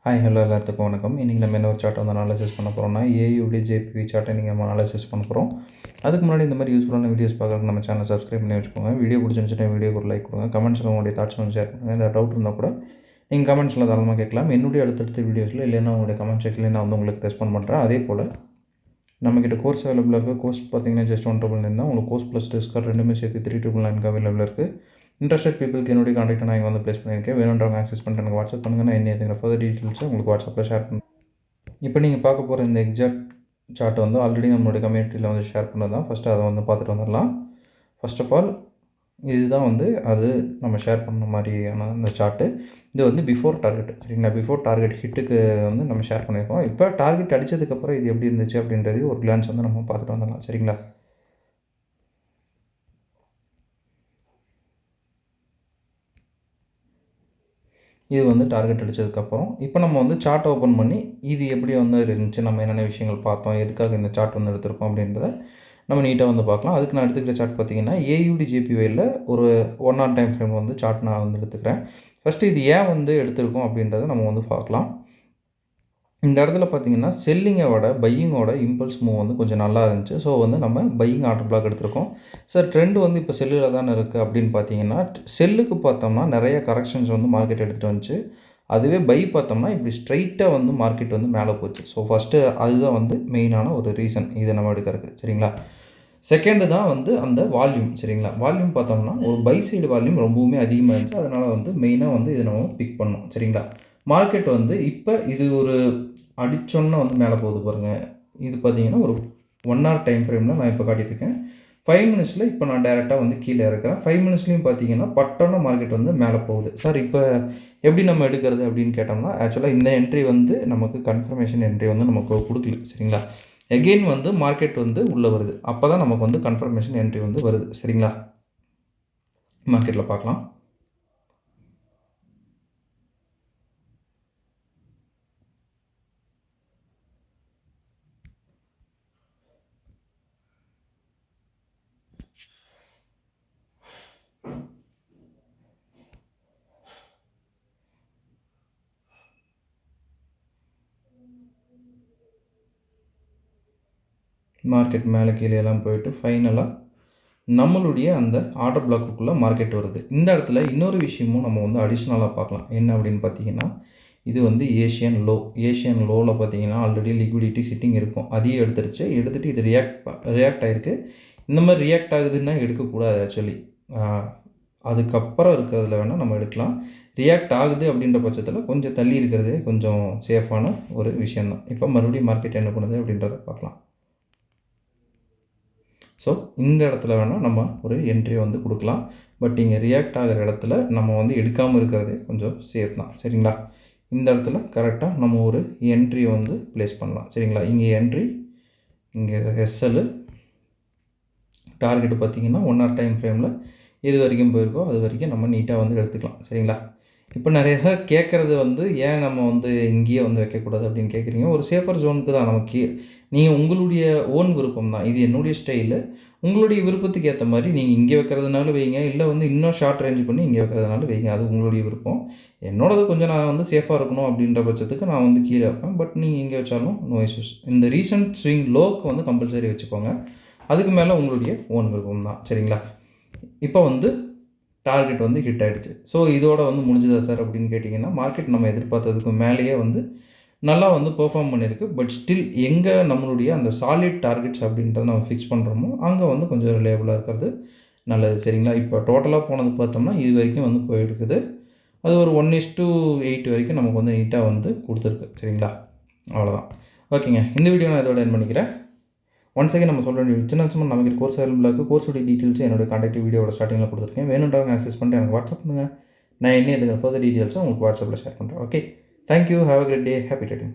Hi hello எல்லாத்துக்கும் வணக்கம். இன்றைக்கி நம்ம என்ன ஒரு சார்ட்டை வந்து அனாலிசிஸ் பண்ண போகிறோம்னா ஏயுடைய ஜேபிவி சார்ட்டை நீங்கள் நம்ம அனாலிசிஸ் பண்ண போகிறோம். அதுக்கு முன்னாடி இந்த மாதிரி யூஸ்ஃபுல்லான வீடியோஸ் பார்க்குறதுக்கு நம்ம சேனல் சப்ஸ்கிரைப் பண்ணி வச்சுக்கோங்க. வீடியோ பிடிச்சிருந்துச்சுன்னா வீடியோக்கு ஒரு லைக் கொடுங்க. கமெண்ட்ஸில் உங்களுடைய தாட்ஸ் வந்து ஷேர் பண்ணுங்கள். இந்த டவுட் இருந்தால் கூட நீங்கள் கமெண்ட்ஸில் தாராளமாக கேட்கலாம். என்னுடைய அடுத்தடுத்த வீடியோஸில் இல்லைன்னா உங்களுடைய கமெண்ட் செக்ஷனில் நான் வந்து உங்களுக்கு ரெஸ்பாண்ட் பண்ணுறேன். அதே போல் நம்மக்கிட்ட கோர்ஸ் அவைலபிளாக இருக்குது. கோர்ஸ் பார்த்தீங்கன்னா ஜஸ்ட் 1,999 தான். உங்களுக்கு கோர்ஸ் ப்ளஸ் டிஸ்கவுண்ட் ரெண்டுமே சேர்த்து 3,999 அவைலபிளாக இருக்குது. இன்ட்ரெஸ்டட் பீப்புளுக்கு என்னுடைய கான்டாக்ட் நான் இங்கே வந்து ப்ளேஸ் பண்ணியிருக்கேன். வேணுன்றவங்க ஆக்சஸ் பண்ணிட்டு எனக்கு வாட்ஸ்அப் பண்ணுங்கள். நான் என்ன ஃபர்தர் டீட்டெயில்ஸை உங்களுக்கு வாட்ஸ்அப்பில் ஷேர் பண்ணுறேன். இப்போ நீங்கள் பார்க்க போகிற இந்த எக்ஸாக்ட் சார்ட் வந்து ஆல்ரெடி நம்மளுடைய கம்யூனிட்டியில் வந்து ஷேர் பண்ணது தான். ஃபஸ்ட்டு அதை வந்து பார்த்துட்டு வந்துடலாம். ஃபர்ஸ்ட் ஆஃப் ஆல் இதுதான் வந்து அது நம்ம ஷேர் பண்ண மாதிரியான இந்த சார்ட்டு. இது வந்து பிஃபோர் டார்கெட், சரிங்களா? பிஃபோர் டார்கெட் ஹிட்டுக்கு வந்து நம்ம ஷேர் பண்ணியிருக்கோம். இப்போ டார்கெட் அடித்ததுக்கப்புறம் இது எப்படி இருந்துச்சு அப்படின்றது ஒரு கிளான்ஸ் வந்து நம்ம பார்த்துட்டு வந்துடலாம், சரிங்களா? இது வந்து டார்கெட் அடித்ததுக்கப்புறம் இப்போ நம்ம வந்து சார்ட் ஓப்பன் பண்ணி இது எப்படி வந்து இருந்துச்சு, நம்ம என்னென்ன விஷயங்கள் பார்த்தோம், எதுக்காக இந்த சார்ட் வந்து எடுத்திருக்கோம் அப்படின்றத நம்ம நீட்டாக வந்து பார்க்கலாம். அதுக்கு நான் எடுத்துக்கிற சார்ட் பார்த்திங்கன்னா ஏயுடி ஜேபிஒயில் ஒரு 1 hour டைம் ஃப்ரேம் வந்து சார்ட் நான் வந்து எடுத்துக்கிறேன். ஃபஸ்ட்டு இது ஏன் வந்து எடுத்திருக்கோம் அப்படின்றத நம்ம வந்து பார்க்கலாம். இந்த இடத்துல பார்த்தீங்கன்னா செல்லிங்கோட பையிங்கோட இம்பல்ஸ் மூவ் வந்து கொஞ்சம் நல்லா இருந்துச்சு. ஸோ வந்து நம்ம பையிங் ஆர்டர் பிளாக் எடுத்திருக்கோம். சார் ட்ரெண்ட் வந்து இப்போ செல்லில் தானே இருக்குது அப்படின்னு பார்த்தீங்கன்னா, செல்லுக்கு பார்த்தோம்னா நிறைய கரெக்ஷன்ஸ் வந்து மார்க்கெட் எடுத்துகிட்டு வந்துச்சு. அதுவே பை பார்த்தோம்னா இப்படி ஸ்ட்ரைட்டாக வந்து மார்க்கெட் வந்து மேலே போச்சு. ஸோ ஃபஸ்ட்டு அதுதான் வந்து மெயினான ஒரு ரீசன் இதை நம்ம எடுக்கிறதுக்கு, சரிங்களா? செகண்டு தான் வந்து அந்த வால்யூம், சரிங்களா? வால்யூம் பார்த்தோம்னா ஒரு பை சைடு வால்யூம் ரொம்பவுமே அதிகமாக இருந்துச்சு. அதனால் வந்து மெயினாக வந்து இதை நம்ம பிக் பண்ணோம், சரிங்களா? மார்க்கெட் வந்து இப்போ இது ஒரு அடித்தோன்னா வந்து மேலே போகுது பாருங்கள். இது பார்த்தீங்கன்னா ஒரு 1 hour டைம் ஃப்ரேமில் நான் இப்போ காட்டியிருக்கேன். 5 minutesல இப்போ நான் டேரெக்டாக வந்து கீழே இருக்கிறேன். 5 minutesலையும் பார்த்தீங்கன்னா பட்டோன்னா மார்க்கெட் வந்து மேலே போகுது. சார் இப்போ எப்படி நம்ம எடுக்கிறது அப்படின்னு கேட்டோம்னா, ஆக்சுவலாக இந்த என்ட்ரி வந்து நமக்கு கன்ஃபர்மேஷன் என்ட்ரி வந்து நமக்கு கொடுக்கல, சரிங்களா? எகெயின் வந்து மார்க்கெட் வந்து உள்ளே வருது. அப்போ தான் நமக்கு வந்து கன்ஃபர்மேஷன் என்ட்ரி வந்து வருது, சரிங்களா? மார்க்கெட்டில் பார்க்கலாம். மார்க்கெட் மேலே கீழே எல்லாம் போயிட்டு ஃபைனலாக நம்மளுடைய அந்த ஆர்டர் பிளாக்குள்ளே மார்க்கெட் வருது. இந்த இடத்துல இன்னொரு விஷயமும் நம்ம வந்து அடிஷ்னலாக பார்க்கலாம். என்ன அப்படின்னு பார்த்தீங்கன்னா, இது வந்து ஏஷியன் லோவில் பார்த்தீங்கன்னா ஆல்ரெடி லிக்விடிட்டி சிட்டிங் இருக்கும். அதையும் எடுத்துகிட்டு இது ரியாக்ட் ஆகிருக்கு. இந்த மாதிரி ரியாக்ட் ஆகுதுன்னா எடுக்கக்கூடாது ஆக்சுவலி. அதுக்கப்புறம் இருக்கிறதுல வேணால் நம்ம எடுக்கலாம். ரியாக்ட் ஆகுது அப்படின்ற பட்சத்தில் கொஞ்சம் தள்ளி இருக்கிறது கொஞ்சம் சேஃபான ஒரு விஷயந்தான். இப்போ மறுபடியும் மார்க்கெட் என்ன பண்ணுது அப்படின்றத பார்க்கலாம். ஸோ இந்த இடத்துல வேணால் நம்ம ஒரு என்ட்ரி வந்து கொடுக்கலாம். பட் இங்கே ரியாக்ட் ஆகிற இடத்துல நம்ம வந்து எடுக்காமல் இருக்கிறது கொஞ்சம் சேஃப் தான், சரிங்களா? இந்த இடத்துல கரெக்டாக நம்ம ஒரு என்ட்ரி வந்து ப்ளேஸ் பண்ணலாம், சரிங்களா? இங்கே என்ட்ரி, இங்கே எஸ்எல் டார்கெட்டு பார்த்திங்கன்னா 1 hour டைம் ஃப்ரேமில் எது வரைக்கும் போயிருக்கோ அது வரைக்கும் நம்ம நீட்டாக வந்து எடுத்துக்கலாம், சரிங்களா? இப்போ நிறைய கேட்குறது வந்து ஏன் நம்ம வந்து இங்கேயே வந்து வைக்கக்கூடாது அப்படின்னு கேட்குறீங்க. ஒரு சேஃபர் ஜோனுக்கு தான் நமக்கு. நீங்கள் உங்களுடைய ஓன் விருப்பம் தான். இது என்னுடைய ஸ்டைலு. உங்களுடைய விருப்பத்துக்கு ஏற்ற மாதிரி நீங்கள் இங்கே வைக்கிறதுனால வைங்க, இல்லை வந்து இன்னும் ஷார்ட் ரேஞ்ச் பண்ணி இங்கே வைக்கிறதுனால வைங்க. அது உங்களுடைய விருப்பம். என்னோடது கொஞ்சம் நான் வந்து சேஃபாக இருக்கணும் அப்படின்ற பட்சத்துக்கு நான் வந்து கீழே வைப்பேன். பட் நீங்கள் இங்கே வச்சாலும் நோ இஷ்யூஸ். இந்த ரீசன்ட் ஸ்விங் லோக்கு வந்து கம்பல்சரி வச்சுக்கோங்க. அதுக்கு மேலே உங்களுடைய ஓன் விருப்பம் தான், சரிங்களா? இப்போ வந்து டார்கெட் வந்து ஹிட் ஆகிடுச்சு. ஸோ இதோட வந்து முடிஞ்சுதா சார் அப்படின்னு கேட்டிங்கன்னா, மார்க்கெட் நம்ம எதிர்பார்த்ததுக்கு மேலேயே வந்து நல்லா வந்து பெர்ஃபார்ம் பண்ணியிருக்கு. பட் ஸ்டில் எங்கே நம்மளுடைய அந்த சாலிட் டார்கெட்ஸ் அப்படின்றத நம்ம ஃபிக்ஸ் பண்ணுறோமோ அங்கே வந்து கொஞ்சம் ரிலேபிளாக இருக்கிறது நல்லது, சரிங்களா? இப்போ டோட்டலாக போனது பார்த்தோம்னா இது வரைக்கும் வந்து போயிருக்குது. அது ஒரு 1:8 வரைக்கும் நமக்கு வந்து நீட்டாக வந்து கொடுத்துருக்கு, சரிங்களா? அவ்வளோதான். ஓகேங்க, இந்த வீடியோ நான் இதோட எண்ட் பண்ணிக்கிறேன். ஒன்ஸ் அகேன் நம்ம சொல்ல வேண்டிய சின்ன நமக்கு கோர்ஸ் அவைலபிளாக இருக்குது. கோர்ஸோடைய டீட்டெயில்ஸ் என்னோட கான்டாக்ட் வீடியோட ஸ்டார்டிங்கில் கொடுத்துருக்கேன். வேணுன்றவங்க ஆக்சஸ் பண்ணிட்டு எனக்கு வாட்ஸ்அப் பண்ணுங்கள். நான் என்ன இதுக்கு ஃபர்தர் டீட்டெயில்ஸும் உங்களுக்கு வாட்ஸ்அப்பில் ஷேர் பண்ணுறேன். Okay, thank you. Have a great day. Happy trading.